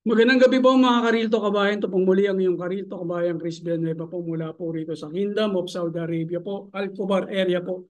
Magandang gabi po mga Karilto Kabayan. Ito pong muli ang iyong Karilto Kabayan Chris Villanueva po mula po rito sa Kingdom of Saudi Arabia po, Al-Khobar area po,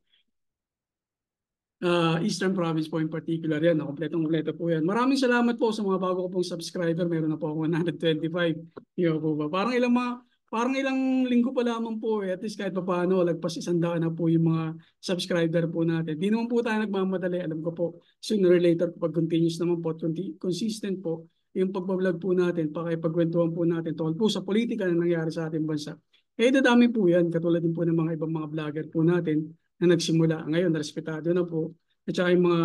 Eastern Province po in particular yan. Kompletong-kompleto po yan. Maraming salamat po sa mga bago ko pong subscriber. Meron na po ako 125. Iyo po ba? Parang ilang linggo pa lamang po eh. At least kahit pa paano, lagpas 100 na po yung mga subscriber po natin. Di naman po tayo nagmamadali. Alam ko po, sooner or later, pag continuous naman po, consistent po, yung pagbablog po natin, pakipagkwentuhan po natin tungkol po sa politika na nangyari sa ating bansa. Eh, dadami po yan, katulad din po ng mga ibang mga vlogger po natin na nagsimula. Ngayon, respetado na po. At saka yung mga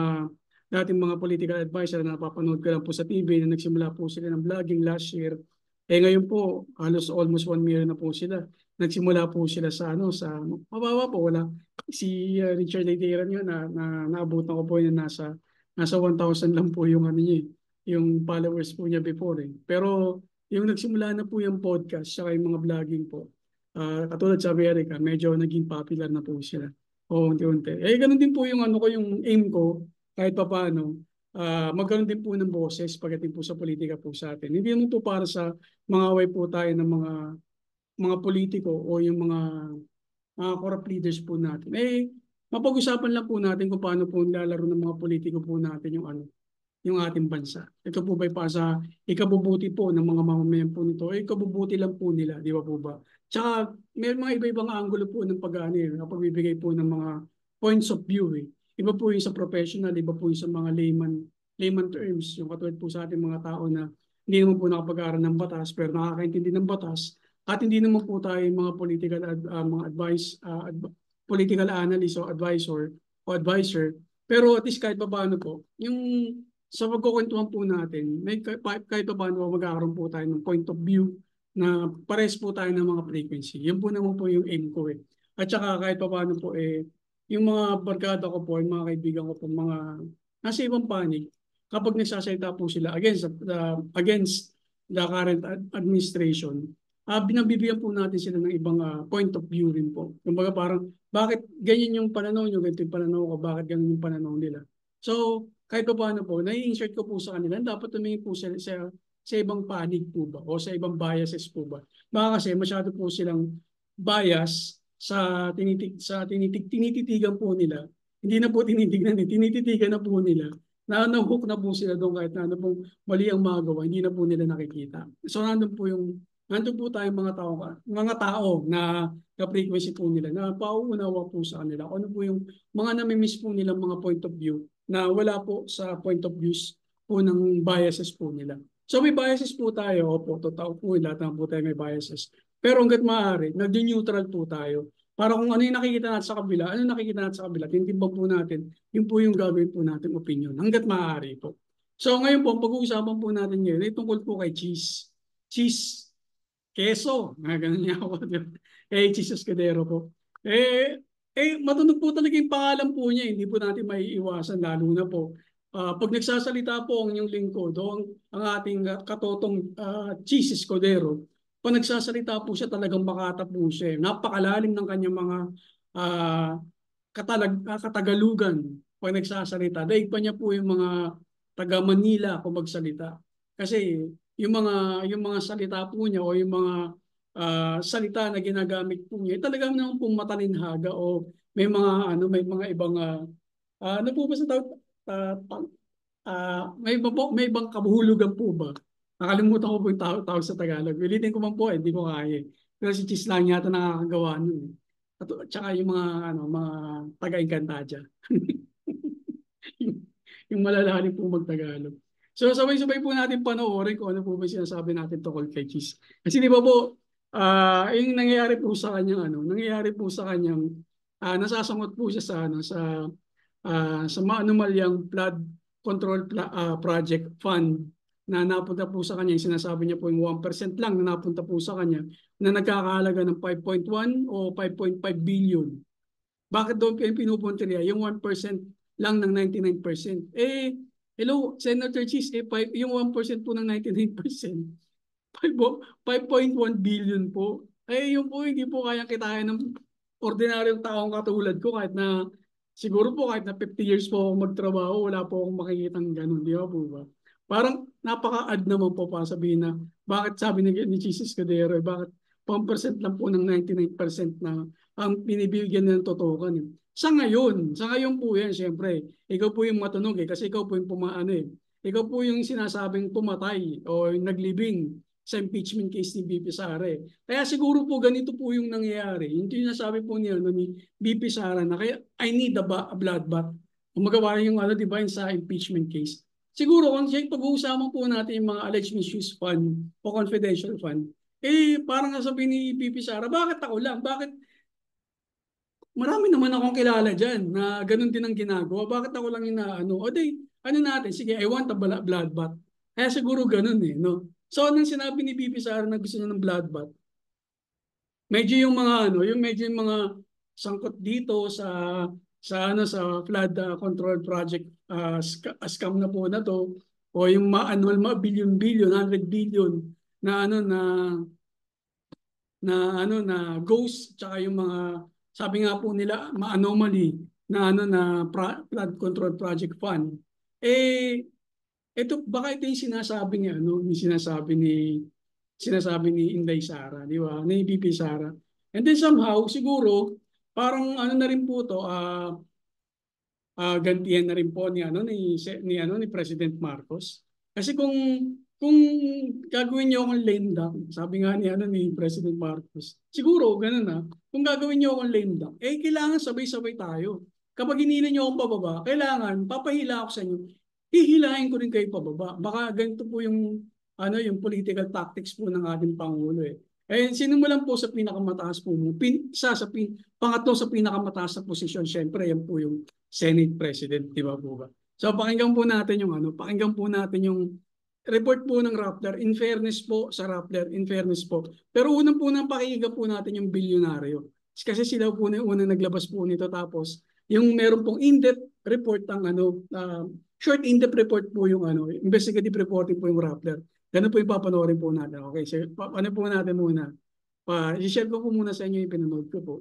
dating mga political advisor na napapanood ko lang po sa TV na nagsimula po sila ng vlogging last year. Eh ngayon po, halos almost 1 million na po sila. Nagsimula po sila sa sa mababa po, wala. Si Richard Leiteran yun naabutan ko po yun nasa 1,000 lang po yung niya, yung followers po niya before eh. Pero yung nagsimula na po yung podcast saka yung mga vlogging po, katulad sa Amerika, medyo naging popular na po sila. O unti-unti. Eh, ganun din po yung yung aim ko, kahit pa paano, magkaroon din po ng boses pagdating po sa politika po sa atin. Hindi naman po para sa mga away po tayo ng mga politiko o yung mga corrupt leaders po natin. Eh, mapag-usapan lang po natin kung paano po nilalaro ng mga politiko po natin yung ating bansa. Ito po ba'y para sa ikabubuti po ng mga mamamayan po nito? Eh, ikabubuti lang po nila, di ba po ba? Tsaka may mga iba-ibang anggulo po ng pag-ano pagbibigay po ng mga points of view eh. Iba po yung sa professional, iba po yung sa mga layman terms, yung katulad po sa ating mga tao na hindi naman po nakapag-aaral ng batas pero nakakaintindi ng batas at hindi naman po tayo yung mga mga political analyst o advisor pero at least kahit pa paano po yung sa pagkukwentuhan po natin, kahit pa paano magkakaroon po tayo ng point of view na pares po tayo ng mga frequency. Yun po naman po yung aim ko eh. At saka kahit pa paano po yung mga barkada ko po, yung mga kaibigan ko po, mga nasa ibang panig, kapag nagsasalita po sila against the current administration, binabibigyan po natin sila ng ibang point of view rin po. Kumbaga parang, bakit ganyan yung pananaw nyo, ganito yung pananaw ko, bakit ganyan yung pananaw nila. So, kahit pa paano po, nai-insert ko po sa kanila, dapat tumingin po sa ibang panig po ba o sa ibang biases po ba. Baka kasi masyado po silang bias tinititigan po nila. Hindi na po tinitignan, tinititigan na po nila. Na-hook na po sila doon kahit na ano pong mali ang magawa, hindi na po nila nakikita. So nandun po tayong mga tao na ka-frequency po nila na pauunawa po sa kanila. Ano po yung mga nami-miss po nilang mga point of view na wala po sa point of views po ng biases po nila. So may biases po tayo, opo, totoo po, lahat naman po tayo may biases. Pero hanggat maaari, nag-neutral po tayo. Para kung ano yung nakikita natin sa kabila, ano nakikita natin sa kabila, tinitimbang po natin, yun po yung gagawin po natin opinion. Hanggat maaari po. So ngayon po, pag-uusapan po natin ngayon, ay tungkol po kay Cheese. Cheese, keso. Ganun niya ako. Eh, Cheese Escudero po. Matunog po talaga yung pangalan po niya. Hindi po natin maiiwasan, lalo na po. Pag nagsasalita po ang inyong lingkod, ang ating katotong Cheese Escudero, pag nagsasalita po siya, talagang makata po siya. Napakalalim ng kanyang mga uh, katagalugan pag nagsasalita. Daig pa niya po yung mga taga Manila kung magsalita. Kasi yung mga salita po niya o yung mga salita na ginagamit po niya, talagang naman pong matalinhaga o may mga ibang ano po ba sa tawag? May ibang kabuhulugan po ba? Nakalimutan ko po yung tawag sa Tagalog. Ulitin ko man po, hindi ko kaya. Pero si Chis lang yata nakakagawa nun. At saka yung mga taga-Encantadia. yung malalalim po magtagalog. So sabay-sabay po natin panoorin kung ano po ba sinasabi natin tungkol kay Cheese. Kasi di ba po, yung nangyayari po sa kanyang nasasangot po siya sa maanumalyang flood control project fund na napunta po sa kanya. Yung sinasabi niya po yung 1% lang na napunta po sa kanya na nagkakahalaga ng 5.1 o 5.5 billion. Bakit doon pinupuntirya? Yung 1% lang ng 99%. Hello, Senator Cheese, yung 1% po ng 99%, 5.1 billion po. Yun po, hindi po kayang kitain ng ordinaryong taong katulad ko kahit na 50 years po ako magtrabaho, wala po akong makikitang ganun. Di ba po ba? Parang napaka-add naman po pa sabihin na bakit sabi ni Chis Escudero, bakit 1% lang po ng 99% na ang binibigyan ng totokan. Sa ngayon po yan, siyempre, ikaw po yung matunog kasi ikaw po yung pumaano ikaw po yung sinasabing pumatay o yung naglibing sa impeachment case ni BP Sara. Kaya siguro po ganito po yung nangyayari. Yung sinasabi po niya ni BP Sara na kaya I need a bloodbath. Kung magawa yung di ba, yung sa impeachment case. Siguro kung pag-uusapan po natin yung mga alleged misuse fund o confidential fund, parang sabi ni BP Sara, bakit ako lang? Bakit marami naman akong kilala dyan na ganun din ang ginagawa. Bakit ako lang inaano? O di, ano natin? Sige, I want a bloodbath. Kaya siguro ganun no? So, anong sinabi ni BP Sara na gusto niya ng bloodbath? Medyo yung mga medyo yung mga sangkot dito sa flood control project scam na po na to o yung annual billion 100 billion na na ghost tsaka yung mga sabi nga po nila anomaly na flood control project fund. Ito baka ito yung sinasabi ni sinasabi ni Inday Sara, di ba? Ni BP Sara. And then somehow siguro parang na rin po to gantihan na rin po ni President Marcos. Kasi kung gagawin niyo akong lame duck, sabi nga ni President Marcos, siguro ganun kung gagawin niyo akong lame duck, kailangan sabay-sabay tayo. Kapag hinila niyo akong pababa, kailangan papahila ako sa inyo. Hihilahin ko rin kayo pababa. Baka ganito po yung yung political tactics po ng ating Pangulo sinimulan po sa pinakamataas po mo. Pangatlo sa pinakamataas na posisyon, syempre yan po yung Senate President, di ba po ba? So pakinggan po natin yung report po ng Rappler. In fairness po sa Rappler, in fairness po. Pero unang pakinggan po natin yung bilyonaryo. Kasi sila po na unang naglabas po nito tapos yung meron pong in-depth report short in-depth report po yung investigative reporting po yung Rappler. Ganun po yung papanoorin po natin. Okay, so ano po natin muna? I-share ko po muna sa inyo yung pinanood ko po.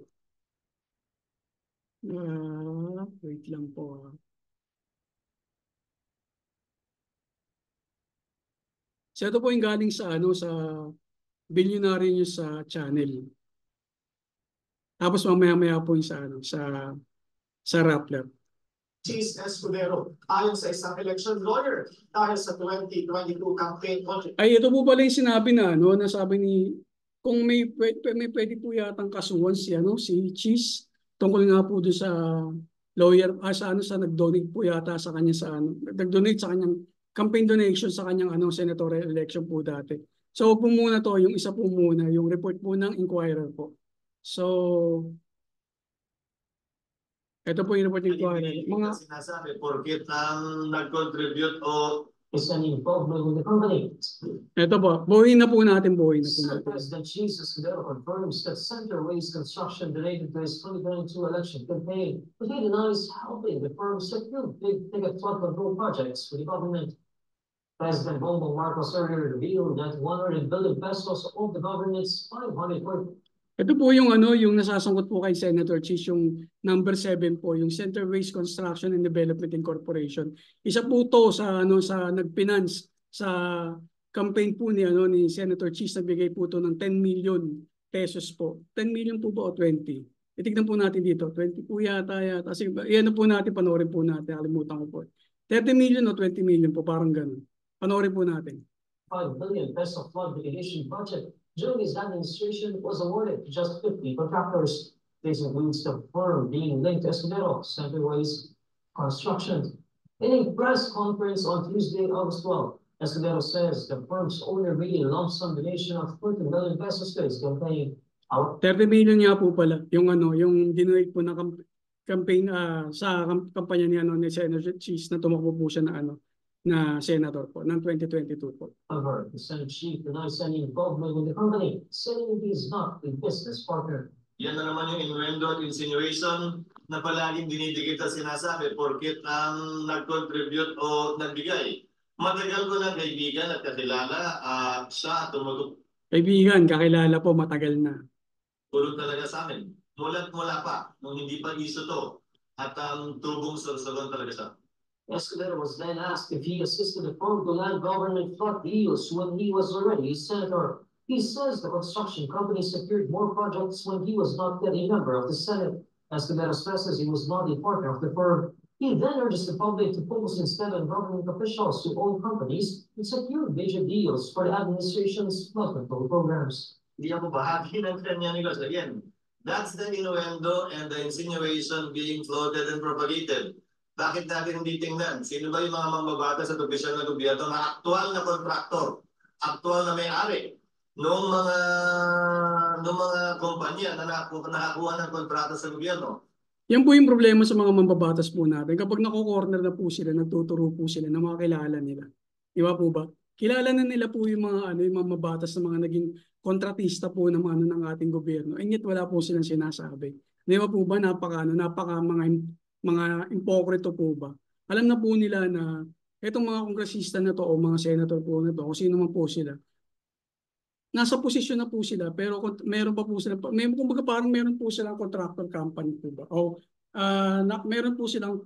Wait lang po. So ito po yung galing sa sa Billionaire News sa channel. Tapos mamaya-maya po yung sa Rappler. Chis Escudero ayon sa isang election lawyer dahil sa 2022 campaign budget. Ay, ito po pala yung sinabi na sabi ni kung may pwede po yatang kasuhan si Chis tungkol nga po doon sa lawyer sa nag-donate po yata sa kanya nag-donate sa kanyang campaign donation sa kanyang senatorial election po dati. So po muna to, yung isa po muna, yung report po ng Inquirer po. So ito po yung report ng Inquirer. Mga sinasabi porket ang nag-contribute o is an involvement with the company. Ito po, buuin na po natin. President Chis Escudero confirms that Centerways construction related to his 2022 election campaign, but he denies helping the firm secure big-ticket flood control projects with the government. President Bongbong Marcos earlier revealed that 100 billion pesos of the government's 540. Ito po yung yung nasasangkot po kay Senator Chis, yung number 7 po, yung Centerways Construction and Development Incorporation. Isa po to sa nagfinance sa campaign po ni Senator Chis, nagbigay po to ng 10 million pesos po. 10 million po ba o 20? Itignan po natin dito. 20 po yata. Kasi yan po natin, panoorin po natin. Kalimutan ko po. 30 million o 20 million po, parang ganun. Panoorin po natin. 5 billion peso flood mitigation budget during his administration was awarded to just 50 contractors. This includes the firm being linked to Escudero, Centerways Construction. In a press conference on Tuesday, August 12, Escudero says the firm's owner made a lump sum donation of 30 million pesos to his campaign. 30 million nga po pala yung yung dinonate po na campaign sa kampanya ni Senator Chis na tumakbo po siya na senator po ng 2022 po. However, the Senate chief denies any involvement with the company, saying he is not a business partner. Yan na naman yung innuendo at insinuation na palaging dinidikit at sinasabi porket ang nag-contribute o nagbigay. Matagal ko na kaibigan at kakilala at siya tumulong. Kaibigan, kakilala po, matagal na. Tulong talaga sa amin. Mula pa, nung hindi pa iso to. At ang tubong sorsogon talaga siya. Escudero was then asked if he assisted the firm to land government flood deals when he was already senator. He says the construction company secured more projects when he was not yet a member of the Senate. Escudero stresses he was not a partner of the firm. He then urges the public to focus instead on government officials who own companies and secured major deals for the administration's flood control programs. Hindi ako bahagi ng kanya negosyo. Again, that's the innuendo and the insinuation being floated and propagated. Bakit natin hindi tingnan? Sino ba yung mga mambabatas at opisyal na gobyerno na aktual na kontraktor, aktual na may-ari noong mga kumpanya na nakakuha ng kontrata sa gobyerno? Yan po yung problema sa mga mambabatas po natin. Kapag nako-corner na po sila, nagtuturo po sila ng mga kilala nila. Di ba po ba? Kilala na nila po yung mga yung mambabatas na mga naging kontratista po ng ng ating gobyerno. And yet wala po silang sinasabi. Di ba po ba napaka mga impokrito po ba? Alam na po nila na itong mga kongresista na to o mga senator po na to, kung sino man po sila, nasa posisyon na po sila pero meron pa po sila, kumbaga parang meron po silang contractor company po ba? O meron po silang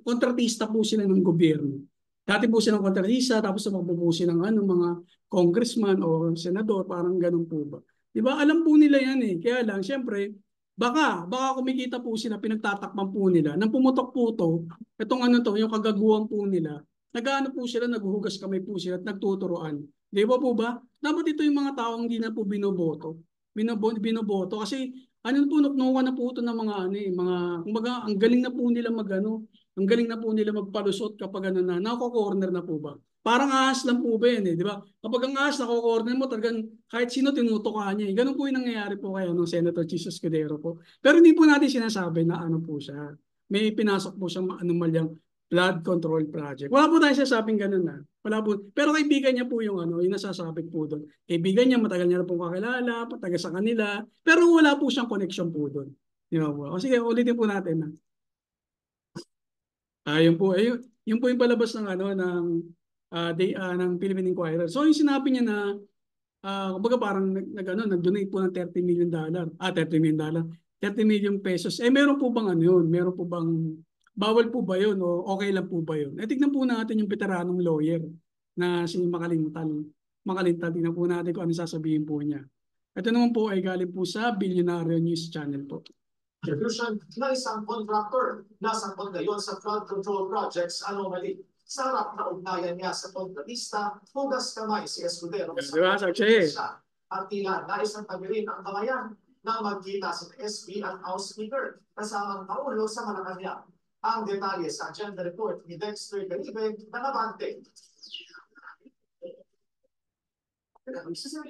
kontratista po sila ng gobyerno. Dati po silang kontratista tapos naman po silang mga congressman o senador, parang ganun po ba? Di ba? Alam po nila yan eh. Kaya lang, syempre, baka kumikita po sila, pinagtatakpan po nila. Nang pumutok po to, itong yung kagaguhan po nila, nag-ano po sila, naghuhugas kamay po sila at nagtuturoan. Di ba po ba? Dapat ito yung mga taong hindi na po binoboto. Binoboto kasi nuknukan na po ito ng mga kumbaga ang galing na po nila ang galing na po nila magpalusot kapag nako-corner na po ba. Parang ahas lang po ba yan eh, di ba? Kapag ang ahas nako-corner mo, talagang kahit sino tinutukan niya. Ganun po yung nangyayari po kaya ng Senator Chis Escudero po. Pero hindi po natin sinasabi na po siya. May pinasok po siyang anomalyang flood control project. Wala po tayong sasabing ganun na. Wala po. Pero kaibigan niya po yung yung nasasabi po doon. Kaibigan niya, matagal niya na po kakilala, taga sa kanila. Pero wala po siyang connection po doon. Di ba po? O sige, ulitin po natin na. Yun po yung palabas ng ng Philippine Inquirer. So yung sinabi niya na kumbaga parang nag-donate po ng $30 million. $30 million. 30 million pesos. Meron po bang yun? Meron po bang bawal po ba yun o okay lang po ba yun? Tignan po natin yung veteranong lawyer na si Makalintal. Tignan po natin kung ano sasabihin po niya. Ito naman po ay galing po sa Billionaire News Channel po. Contribution na isang contractor na sangkot ngayon sa flood control projects anomaly. Sa harap na ugnayan niya sa kontratista, hugas kamay si Escudero Diba, Sachi? at tila nais ang tagirin ang kamayan na magkita sa SP at House Speaker kasamang paulo sa Malacanang. Ang detalye sa agenda report ni Dexter Caribe na Nabante. So,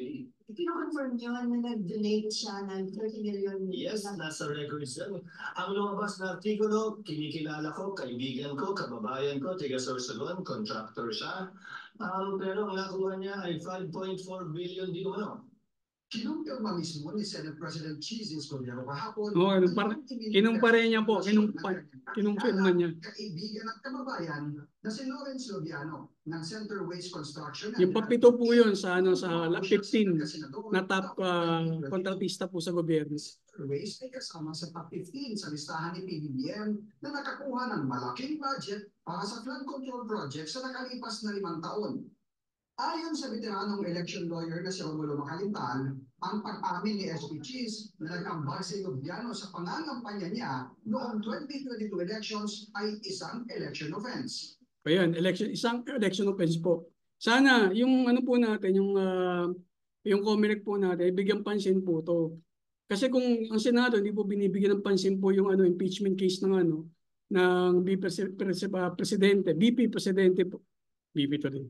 kino-confirm nyo na nag-donate siya ng 30 million? Yes, nasa records yan. Ang lumabas na artikulo, kinikilala ko, kaibigan ko, kababayan ko, tiga Sorsogon, contractor siya. Pero ang nakuha niya ay 5.4 billion, di ko ano. Kinumpirma mismo ni Senate President Chis Escudero kahapon. Kinumpare niya po, kinumpirma niya. Kaibigan at kababayan na si Lawrence Loviano ng Center Waste Construction. Yung papito po yun sa 15 na top kontratista po sa gobyerno. Waste ay kasama sa top 15 sa listahan ni PBBM na nakakuha ng malaking budget para sa flood control project sa nakalipas na 5 taon. Ayon sa veteranong election lawyer na si Romulo Makalintal, ang pag-amin ni SP Chis na nag-ambag sa gobyerno sa pangangampanya niya noong 2022 elections ay isang election offense. Ayan, isang election offense po. Sana yung po natin, yung COMELEC po natin, bigyan pansin po to. Kasi kung ang Senado hindi po binibigyan ng pansin po yung impeachment case ng VP Presidente po. VP to rin.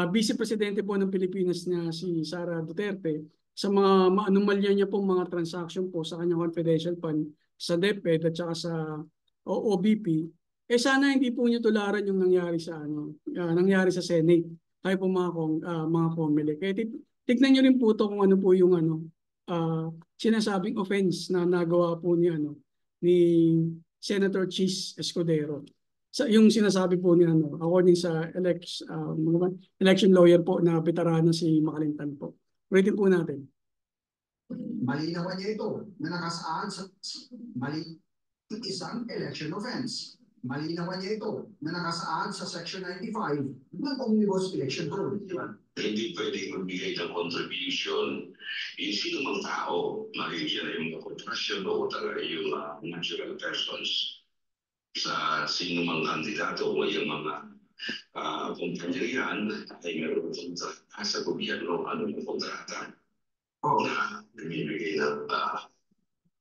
Vice Presidente po ng Pilipinas na si Sara Duterte sa mga anomalya niya po mga transaction po sa kanyang confidential fund sa DepEd at saka sa OBP. Sana hindi po niyo tularan yung nangyari sa Senate. Tayo po mga COMELEC. Tignan niyo rin po to kung ano po yung sinasabing offense na nagawa po ni Senator Chis Escudero. Yung sinasabi po ni according sa election lawyer po na veterano si Makalintal po. Ulitin po natin. Malinawan niya ito na nakasaad sa isang election offense. Malinawan niya ito na nakasaad sa Section 95 ng Omnibus Election Code. Hindi pwedeng magbigay ng contribution yung sino mang tao, makikita yung mga corporation o talaga yung natural persons sa sino mang kandidato o yung mga kumpanya yan ay meron kontrata sa gobyerno, ano yung kontrata na bibigay ng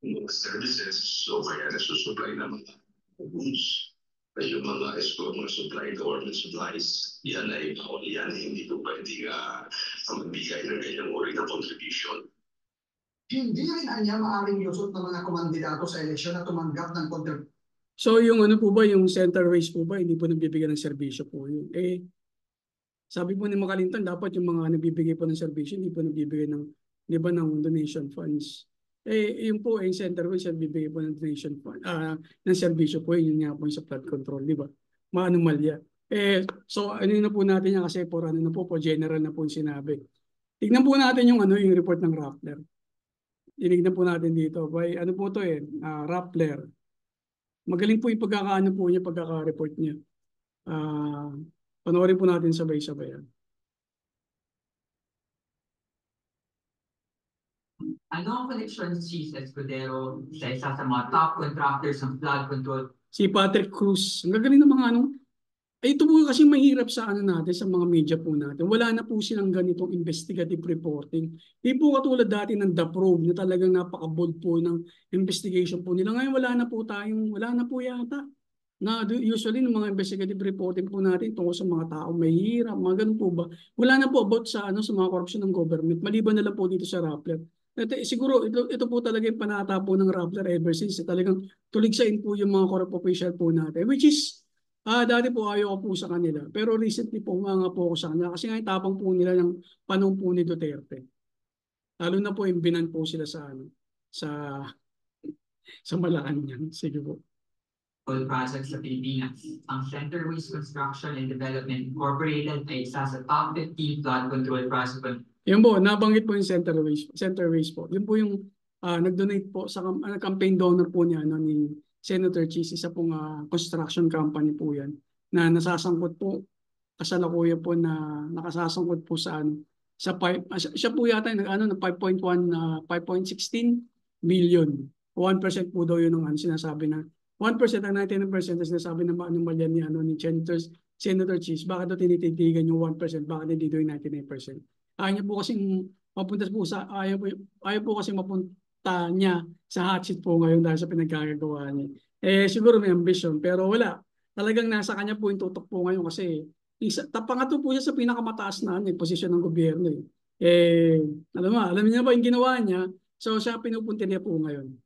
mga services o kaya nasusupply ng mga goods. Yung mga export, mga supply, government supplies, yan ay bawal yan. Hindi ko pwedeng magbigay ng ganyang uri ng contribution. Hindi rin anya maaaring lusot ng mga kumandidato sa eleksyon na tumanggap ng contribution. So yung ano po ba, yung center race po ba, hindi po nagbibigay ng serbisyo po yun. Sabi po ni Makalintan, dapat yung mga nagbibigay po ng serbisyo, hindi po nagbibigay ng, di ba, ng donation funds. Yung po, yung center race, nagbibigay po ng donation fund, ng serbisyo po, yun nga po yung sa flood control, di ba? Maanomalya. So ano na po natin yan kasi po, ano na po, general na po yung sinabi. Tignan po natin yung ano, yung report ng Rappler. Tinignan po natin dito. By, ano po to Rappler. Magaling po yung pagkakaano po niya, pagkaka-report niya. Panoorin po natin sabay-sabay. Ano ang connection si Escudero sa isa sa mga top contractors ng flood control? Si Patrick Cruz. Ang gagaling ng mga ano. Ito po kasi mahirap sa ano natin, sa mga media po natin. Wala na po silang ganitong investigative reporting. Hindi po katulad dati ng The Probe na talagang napaka-bold po ng investigation po nila. Ngayon wala na po yata. Na usually ng mga investigative reporting po natin tungkol sa mga tao mahirap, mga ganun po ba. Wala na po about sa ano sa mga korupsyon ng government. Maliban na lang po dito sa Rappler. Siguro ito po talaga yung panata po ng Rappler ever since. Talagang tuligsain po yung mga corrupt official po natin. Which is, dati po ayaw ko po sa kanila. Pero recently po, umanga po ako sa kanila. Kasi nga tapang po nila ng panahon po ni Duterte. Lalo na po yung binan po sila sa ano, sa Malacanang. Sige po. Project sa Pilipinas. Ang Centerways Construction and Development Incorporated ay isa sa top 15 flood control project. Yun po, nabanggit po yung Centerways po. Yun po yung nag-donate po sa campaign donor po niya ni Senator Cheese, isa pong construction company po yan na nasasangkot po, kasalukuyan po na nakasasangkot po sa ano, sa siya po yata ng 5.16 billion. 1% po daw yun ng sinasabi na 1% ang 99% na sinasabi na anomalya ni Senator Cheese. Bakit daw tinititigan yung 1%? Bakit hindi daw yung 99%? Ayaw po kasi mapunta po sa ayaw po kasi mapunta niya sa hot seat po ngayon dahil sa pinagkagagawa niya. Siguro may ambition pero wala. Talagang nasa kanya po yung tutok po ngayon kasi pangatlo po siya sa pinakamataas na posisyon ng gobyerno. Alam niya ba yung ginawa niya? So siya pinupunti niya po ngayon.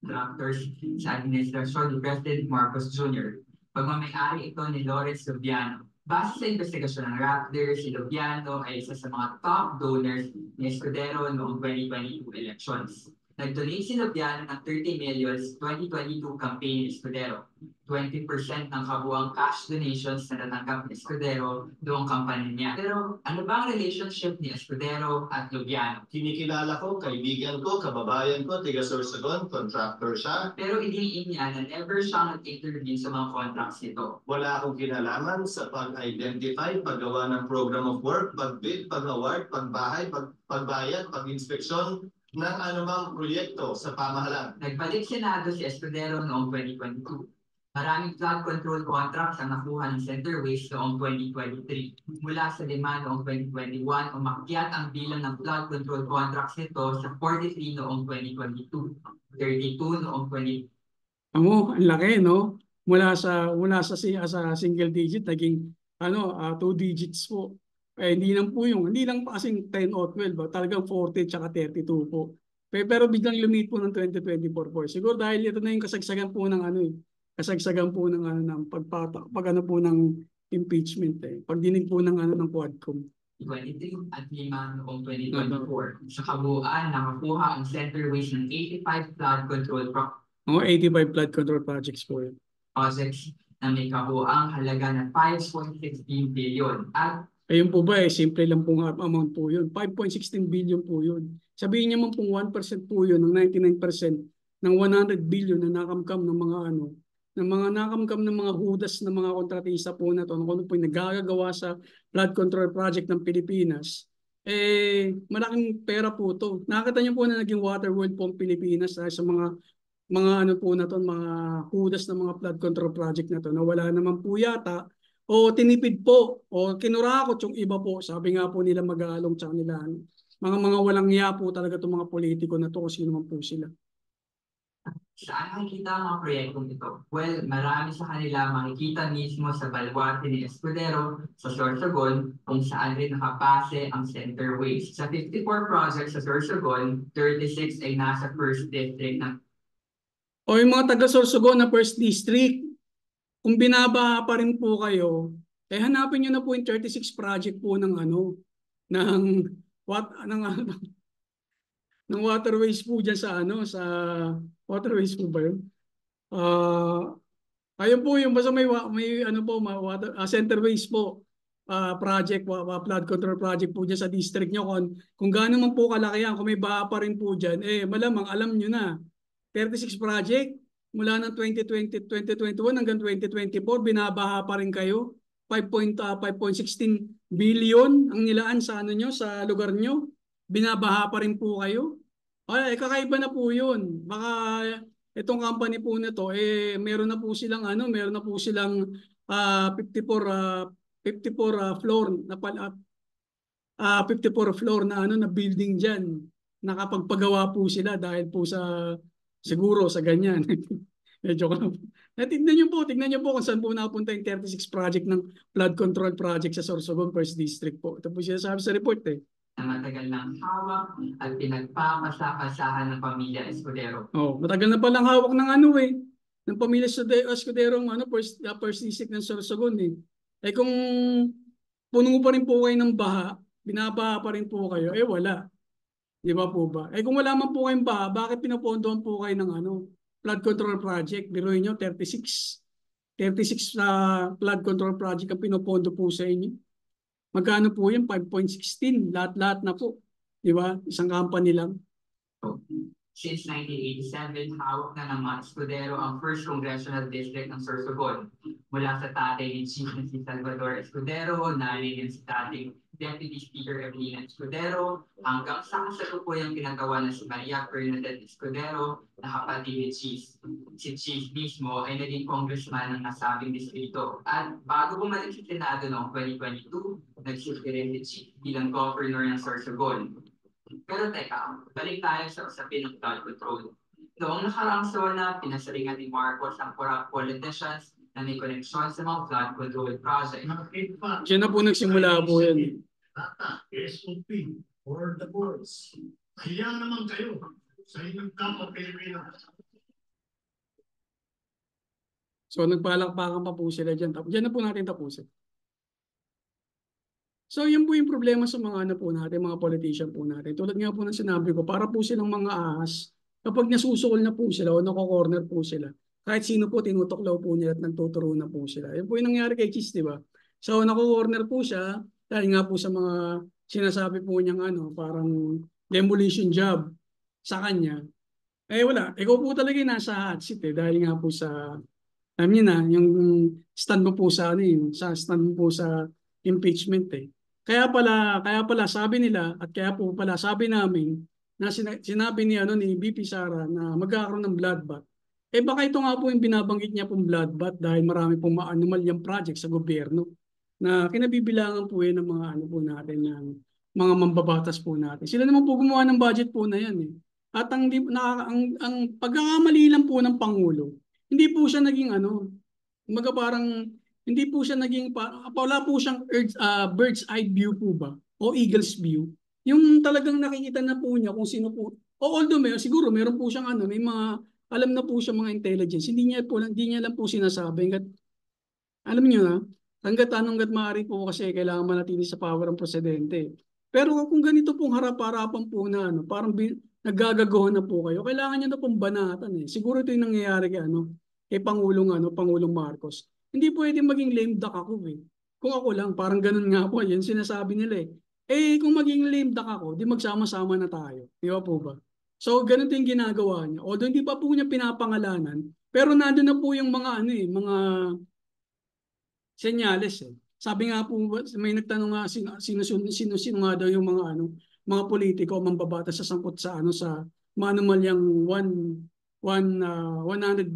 Directors sa administrasyon ni President Marcos Jr. Pagmamayari ito ni Lawrence Lubiano. Base sa investigasyon ng Rappler, si Lubiano ay isa sa mga top donors ni Escudero noong 2022 elections. Nag-donate si Lubiano ng 30 million 2022 campaign ni Escudero. 20% ng kabuang cash donations na natanggap ni Escudero noong kampanya niya. Pero ano ba ang relationship ni Escudero at Lubiano? Kinikilala ko, kaibigan ko, kababayan ko, tiga Sorsogon, contractor siya. Pero idiniin niya na never siya nag-intervene sa mga contracts nito. Wala akong kinalaman sa pag-identify, paggawa ng program of work, pag-bid, pag-award, pagbahay, pagbayad, pag-inspeksyon ng anumang proyekto sa pamahalaan. Nagbalik Senado si Escudero noong 2022. Maraming flood control contracts ang nakuha ng Centerways noong 2023. Mula sa 5 noong 2021, umakyat ang bilang ng flood control contracts nito sa 43 noong 2022, 32 noong 2023. Ang laki, no? Mula sa single digit naging 2 digits po. Hindi lang pa kasing 10 o 12, talagang 40 tsaka 32 po. Pero biglang lumit po ng 2024 po. Siguro dahil ito na yung kasagsagan po ng ng impeachment Pagdinig po ng Quadcom. 23 at 5 noong 2024. Sa kabuuan, nakakuha ang Centerways ng 85 flood control 85 flood control projects po yun. Projects na may kabuuang halaga ng 5.16 billion at ayun po ba simple lang pong amount po yun. 5.16 billion po yun. Sabihin niyo man pong 1% po yun ng 99% ng 100 billion na nakamkam ng mga ng mga nakamkam ng mga hudas ng mga kontratista po na to, kung ano po yung nagagagawa sa flood control project ng Pilipinas, malaking pera po to. Nakita niyo po na naging water world po ang Pilipinas dahil sa mga ano po na to, mga hudas ng mga flood control project na to, na wala naman po yata, o tinipid po, o kinurakot yung iba po. Sabi nga po nila Mag-aalong tsaka nila, mga walang iya po talaga itong mga politiko na to, kung sino man po sila. Saan makikita ang mga proyektong ito? Well, marami sa kanila makikita mismo sa baluarte ni Escudero sa Sorsogon, kung saan rin nakapase ang Centerways. Sa 54 projects sa Sorsogon, 36 ay nasa first district ng. O yung mga taga Sorsogon na first district, kung binaba pa rin po kayo, hanapin nyo na po yung 36 project po ng ng waterways po dyan sa sa waterways po ba yun? Ayun po yung basta may Centerways po project, flood control project po dyan sa district nyo. Kung gaano man po kalaki yan, kung may baha pa rin po dyan, malamang alam nyo na. 36 project mula ng 2021 hanggang 2024, binabaha pa rin kayo. 5.16 billion ang nilaan sa nyo, sa lugar nyo. Binabaha pa rin po kayo. Kakaiba na po yun. Baka itong company po na to, meron na po silang 54 floor na 54 floor na na building diyan. Nakapagpagawa po sila dahil po siguro sa ganyan. Medyo tignan niyo po kung saan po napunta yung 36 project ng flood control project sa Sorsogon First District po. Ito po siya sabi sa report na matagal ng hawak at pinagpapasa-pasahan ng pamilya Escudero. Matagal na palang hawak ng ng pamilya Escudero first district ng Sorsogon kung puno pa rin po kayo ng baha, binabaha pa rin po kayo, wala. Di ba po ba? Kung wala man po kayong baha, bakit pinapondohan po kayo ng flood control project? Biruin nyo, 36 flood control project ang pinopondo po sa inyo. Magkano po yan? 5.16. Lahat-lahat na po. Di ba? Isang company lang. Since 1987, hawak na ng mga Escudero ang First Congressional District ng Sorsogon. Mula sa tatay ni Chief na si Salvador Escudero, nanay din si dating Deputy Speaker Evelina Escudero, hanggang sa kasalukuyang ginagawa na si Maria Bernadette Escudero, na kapatid ni Chief. Si Chief mismo ay naging congressman ng nasabing distrito. At bago bumalik sa Senado noong 2022, nagsilbi rin si Chief bilang governor ng Sorsogon. Pero teka, balik tayo sa usapin ng flood control. Noong nakaraang SONA, pinasaringan ni Marcos ang corrupt politicians na may koneksyon sa mga flood control project. Diyan na po nagsimula po yan. SOP or the boards. Kaya naman kayo sa inyong kapwa Pilipinas. So nagpalakpakan pa po sila dyan. Diyan na po natin tapusin. So yan po yung problema sa mga po natin, mga politician po natin. Tulad nga po ng sinabi ko, para po silang mga ahas, kapag nasusukol na po sila o nako-corner po sila, kahit sino po tinutuklaw po nila at nagtuturo na po sila. Yan po yung nangyari kay Cheese, di ba? So nako-corner po siya dahil nga po sa mga sinasabi po niyang parang demolition job sa kanya. Wala, ikaw po talaga yung nasa hot seat dahil nga po sa, alam niyo na, yung stand mo po sa sa stand mo po sa impeachment Kaya pala sabi nila at kaya po pala sabi namin na sinabi ni BP Sara na magkakaroon ng bloodbath. Baka ito nga po yung binabanggit niya pong bloodbath dahil marami pong maanumalyang project sa gobyerno na kinabibilangan po yan ng mga po natin ng mga mambabatas po natin. Sila naman po gumawa ng budget po na yan At ang pagkakamali lang po ng Pangulo, hindi po siya naging parang hindi po siya naging, wala po siyang bird's eye view po ba? O eagle's view. Yung talagang nakikita na po niya kung sino po. Although siguro meron po siyang may mga, alam na po siya mga intelligence. Hindi niya lang po sinasabi. Alam niyo na, hanggat maaari po kasi kailangan manatili sa power ng presidente. Pero kung ganito pong harap-harapan po na parang naggagaguhan na po kayo, kailangan niya na pong banatan Siguro ito yung nangyayari kay Pangulong Marcos. Hindi pwede maging lame duck ako Kung ako lang, parang ganun nga po. Yan sinasabi nila kung maging lame duck ako, di magsama-sama na tayo. Di ba po ba? So, ganun yung ginagawa niya. Although hindi pa po niya pinapangalanan, Pero nandun na po yung mga mga senyales eh. Sabi nga po, may nagtanong nga sino nga daw yung mga mga politiko mambabatas sa sangkot sa sa manumalyang 100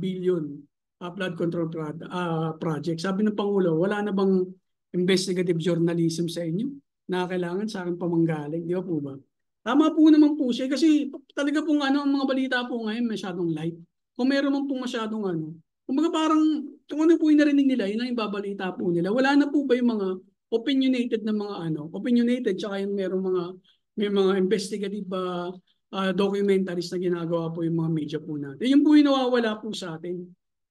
billion flood control project. Sabi ng Pangulo, wala na bang investigative journalism sa inyo na kailangan sa akin pamanggaling? Di ba po ba? Tama po naman po siya kasi talaga pong ang mga balita po ngayon masyadong light. Kung meron man pong masyadong kumbaga parang kung ano po yung narinig nila, yun lang yung babalita po nila. Wala na po ba yung mga opinionated na mga opinionated tsaka yung may mga investigative documentaries na ginagawa po yung mga media po natin. Yun po yung nawawala po sa atin.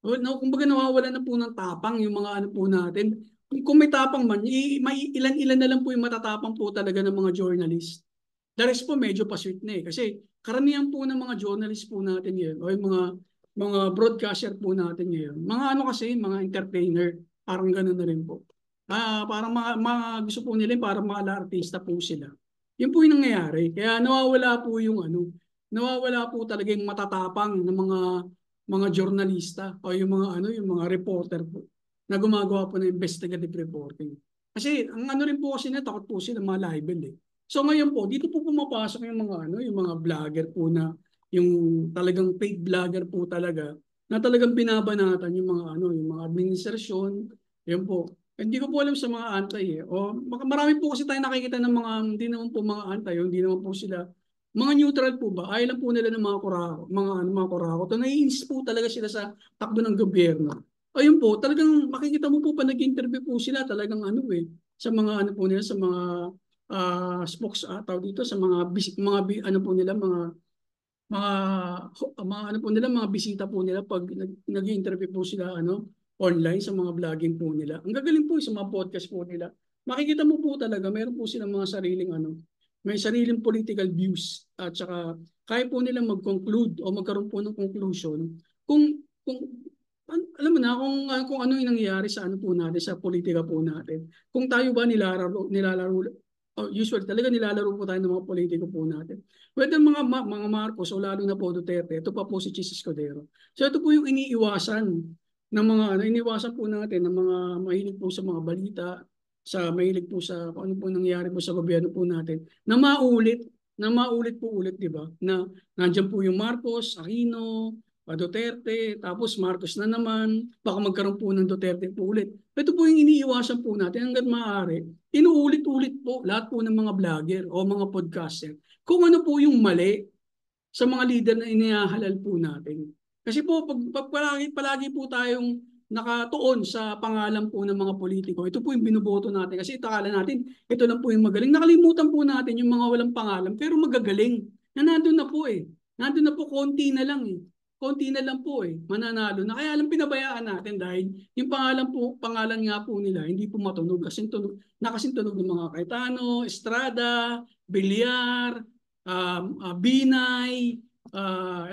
Kumbaga nawawala na po ng tapang yung mga po natin. Kung may tapang man, ilan-ilan na lang po yung matatapang po talaga ng mga journalist. The rest po medyo pasweet na eh. Kasi karamihan po ng mga journalist po natin ngayon o yung mga broadcaster po natin ngayon. Mga kasi, mga entertainer. Parang gano'n na rin po. Parang gusto po nila parang mga artista po sila. Yun po yung nangyayari. Kaya nawawala po yung nawawala po talaga yung matatapang ng mga journalista o yung mga reporter po na gumagawa po ng investigative reporting. Kasi ang rin po kasi takot po sila mga libel eh. So ngayon po, dito po pumapasok yung mga vlogger po na yung talagang paid vlogger po talaga na talagang binabanatan yung mga administrasyon. Yan po. Hindi ko po alam sa mga antay eh. O marami po kasi tayo nakikita ng mga hindi naman po mga antay, hindi naman po sila mga neutral po ba? Ayaw lang po nila ng mga kurako, mga kurako. To naiinis po talaga sila sa takbo ng gobyerno. Ayun po, talagang makikita mo po pa nag-interview po sila talagang sa mga po nila sa mga dito sa mga po nila mga bisita po nila pag nag-interview po sila online sa mga vlogging po nila. Ang gagaling po sa mga podcast po nila. Makikita mo po talaga meron po silang mga sariling may sariling political views at saka kaya po nila mag-conclude o magkaroon po ng conclusion kung alam mo na kung ano yung nangyayari sa po natin sa politika po natin. Kung tayo ba nilalaro usually talaga nilalaro po tayo ng mga politiko po natin. Whether mga Marcos o lalo na po Duterte, ito pa po si Chis Escudero. So ito po yung iniiwasan ng mga iniiwasan po natin ng mga mahilig po sa mga balita, mahilig po sa kung ano po nangyayari po sa gobyerno po natin, na maulit po ulit, di ba? Na nandiyan po yung Marcos, Aquino, Duterte, tapos Marcos na naman, baka magkaroon po ng Duterte po ulit. Ito po yung iniiwasan po natin hanggat maaari. Inuulit-ulit po lahat po ng mga vlogger o mga podcaster kung ano po yung mali sa mga leader na inihahalal po natin. Kasi po, pag palagi po tayong nakatuon sa pangalan po ng mga politiko, ito po yung binuboto natin. Kasi akala natin, ito lang po yung magaling. Nakalimutan po natin yung mga walang pangalan, pero magagaling. Nandun na po eh. Nandun na po, konti na lang eh. Konti na lang po eh, mananalo na. Kaya lang pinabayaan natin dahil yung pangalan nga po nila, hindi po matunog. Nakasintunog ng mga Cayetano, Estrada, Villar, Binay,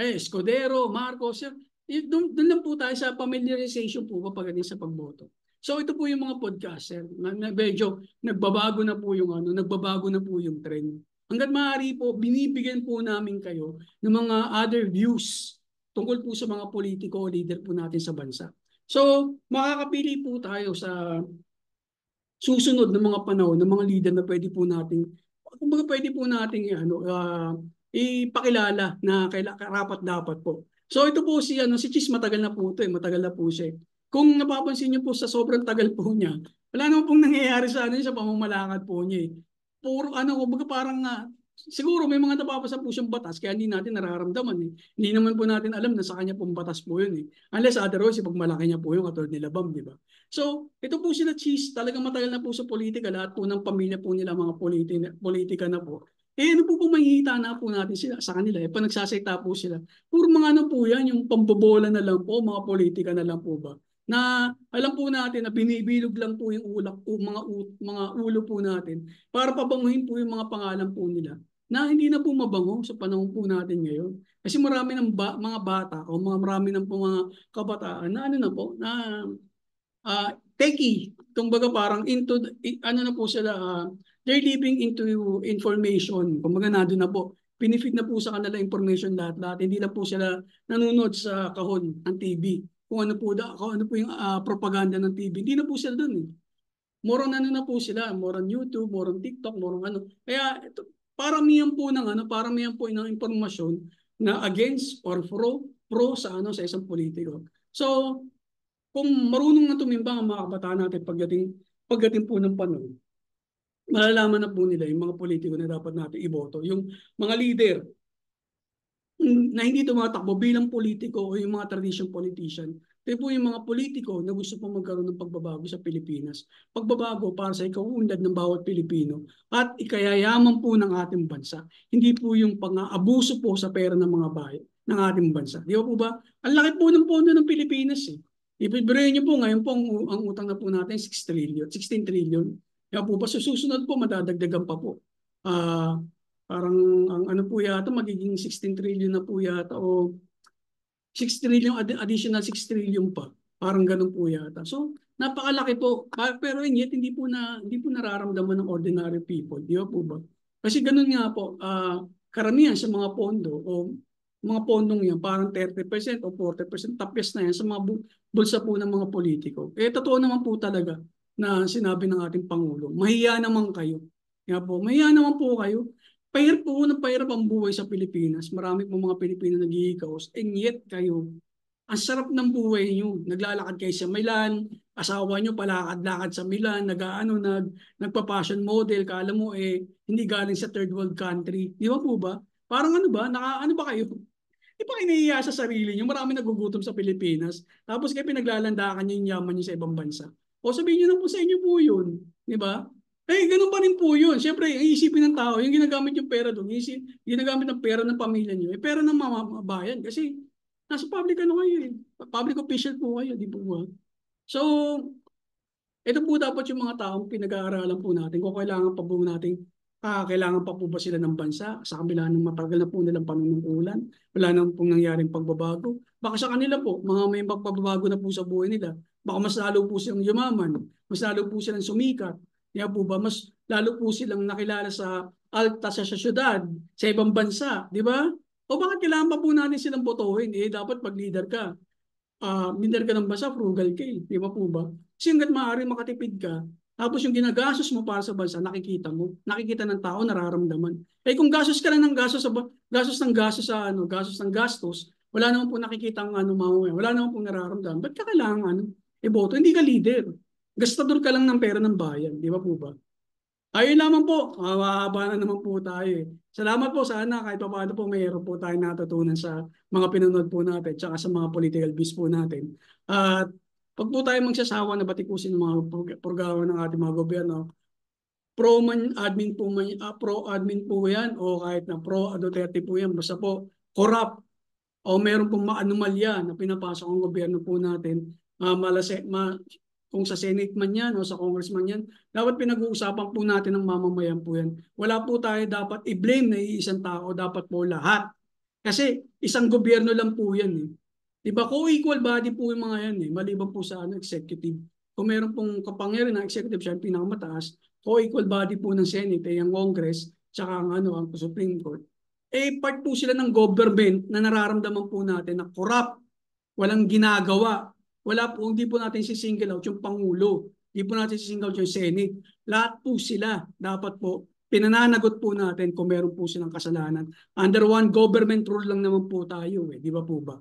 Escudero, Marcos. Doon lang po tayo sa familiarization po pagdating sa pagboto. So ito po yung mga podcaster. Medyo nagbabago na po yung trend. Hanggat maaari po, binibigyan po namin kayo ng mga other views tungkol po sa mga politiko o leader po natin sa bansa. So, makakapili po tayo sa susunod ng mga panahon ng mga leader na pwede po nating ipakilala na karapat dapat po. So, ito po si Chis, matagal na po ito eh, matagal na po siya. Kung napapansin niyo po sa sobrang tagal po niya, wala naman pong nangyayari sa sa pamamalakad po niya eh. Puro kumbaga parang siguro may mga napapasa po siyang batas kaya hindi natin nararamdaman eh. Hindi naman po natin alam na sa kanya pong batas po yun eh. Unless otherwise, pag malaki niya po yung katulad nila Bam, di ba? So, ito po sila Chis, talagang matagal na po sa politika, lahat po ng pamilya po nila mga politika na po. Ano po mahihita na po natin sila sa kanila pa nagsasalita po sila. Puro mga po yan, yung pambobola na lang po, mga politika na lang po ba? Na alam po natin na binibilog lang po yung mga ulo po natin para pabanguhin po yung mga pangalan po nila na hindi na po mabango sa panahon po natin ngayon. Kasi marami ng mga bata o marami ng mga kabataan na techie. Kumbaga parang na po sila, they're living into information. Kumbaga nandun na po. pinifeed na po sa kanila information lahat-lahat. Hindi lang po sila nanonood sa kahon ng TV. Kung ano po yung propaganda ng TV. Hindi na po sila doon eh. More on ano na po sila, more on YouTube, more on TikTok, more on ano. Kaya ito, paramihan po ng impormasyon na against or pro sa isang politiko. So, kung marunong na tumimbang ang mga kabataan natin pagdating po ng panahon, malalaman na po nila yung mga politiko na dapat natin iboto. Yung mga leader na hindi tumatakbo bilang politiko o yung mga traditional politician. Ito po yung mga politiko na gusto po magkaroon ng pagbabago sa Pilipinas. Pagbabago para sa ikaunlad ng bawat Pilipino at ikayayaman po ng ating bansa. Hindi po yung pang-aabuso po sa pera ng mga bayan ng ating bansa. Di ba po ba? Ang laki po ng pondo ng Pilipinas eh. Ipibrayin niyo po ngayon po ang utang na po natin 16 trillion. Kaya po ba susunod po madadagdagan pa po. Parang ang ano po yata magiging 16 trillion na po yata o 6 trillion additional 6 trillion pa. Parang ganun po yata. So napakalaki po. Pero yet hindi po nararamdaman ng ordinary people. Di ba po ba? Kasi ganun nga po, karamihan sa mga pondo o mga pondong yan, parang 30% o 40% tapos na yan sa mga bulsa po ng mga politiko. Totoo naman po talaga na sinabi ng ating Pangulo, mahiya naman kayo. Kaya po, mahiya naman po kayo. Pahirap po ng pahirap ang buhay sa Pilipinas. Marami po mga Pilipino nag-iikaos. And yet kayo, ang sarap ng buhay nyo. Naglalakad kayo sa Milan, asawa nyo palakad-lakad sa Milan, nagpa-fashion model, kala mo hindi galing sa third world country. Di ba po ba? Parang ano ba? Ano ba kayo? Di ba kayo nahihiya sa sarili nyo? Marami nagugutom sa Pilipinas. Tapos kayo pinaglalandakan nyo yung yaman nyo sa ibang bansa. O sabihin nyo na po sa inyo po yun. Di ba? Ganun pa rin po yun. Siyempre, iisipin ng tao, yung ginagamit yung pera doon, ginagamit ng pera ng pamilya nyo, pera ng mamabayan. Kasi nasa public ano kayo public official po kayo, di po ba? So, ito po dapat yung mga taong pinag-aaralan po natin kung kailangan pa po natin kailangan pa po ba sila ng bansa sa kabila ng matagal na po nilang panunungkulan, wala na pong nangyaring pagbabago. Baka sa kanila po, may pagbabago na po sa buhay nila. Baka mas lalo po silang yumaman, mas lalo po silang sumikat. Kaya po ba, mas lalo po silang nakilala sa alta sa syudad, sa ibang bansa, di ba? O bakit kailangan pa po natin silang botohin? Dapat pag leader ka ng bansa, frugal ka di ba po ba? Kasi hanggat maaari makatipid ka, tapos yung ginagastos mo para sa bansa, nakikita ng tao, nararamdaman. Kung gastos ka lang ng gastos ng gastos, wala naman po nakikita ang wala naman po nararamdaman. Ba't ka kailangan iboto? Hindi ka leader. Gastador ka lang ng pera ng bayan, di ba po ba? Ayun lamang po, mahaba na naman po tayo. Salamat po, sana kahit pa paano po mayroon po tayo natutunan sa mga pinanood po natin, tsaka sa mga political views po natin. At pag po tayo magsasawa na batikusin ng mga programa ng ating mga gobyerno, pro-admin po yan o kahit na pro-Duterte po yan, basta po corrupt o meron pong anomalya na pinapasok ang gobyerno po natin, kung sa Senate man yan o sa Congressman yan, dapat pinag-uusapan po natin ng mamamayan po yan. Wala po tayo dapat i-blame na iisang tao, dapat po lahat. Kasi isang gobyerno lang po yan Diba? Co-equal body po yung mga yan maliban po sa executive. Kung meron pong kapangyarihan ng executive, siya yung pinakamataas, co-equal body po ng Senate, ang Congress, tsaka ang Supreme Court. Part po sila ng government na nararamdaman po natin na corrupt, walang ginagawa. Hindi po natin si-single out yung Pangulo. Hindi po natin si-single out yung Senate. Lahat po sila dapat po pinananagot po natin kung meron po silang kasalanan. Under one government rule lang naman po tayo di ba po ba?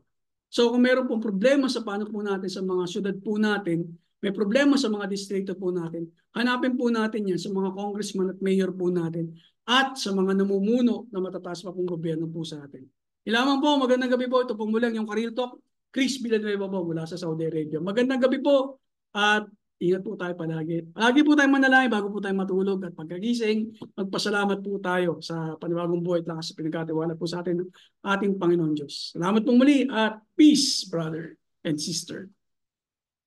So kung meron pong problema sa paano po natin sa mga syudad po natin, may problema sa mga distrito po natin, hanapin po natin yan sa mga congressman at mayor po natin at sa mga namumuno na matataas pa pong gobyerno po sa atin. Ilaman po, magandang gabi po. Ito pong mulang yung Karil Talk. Chris Villanueva po mula sa Saudi Arabia. Magandang gabi po at ingat po tayo palagi. Palagi po tayo manalangin bago po tayo matulog at pagkagising, magpasalamat po tayo sa panibagong buhay at lakas sa pinagkatiwala po sa atin ng ating Panginoon Diyos. Salamat po muli at peace, brother and sister.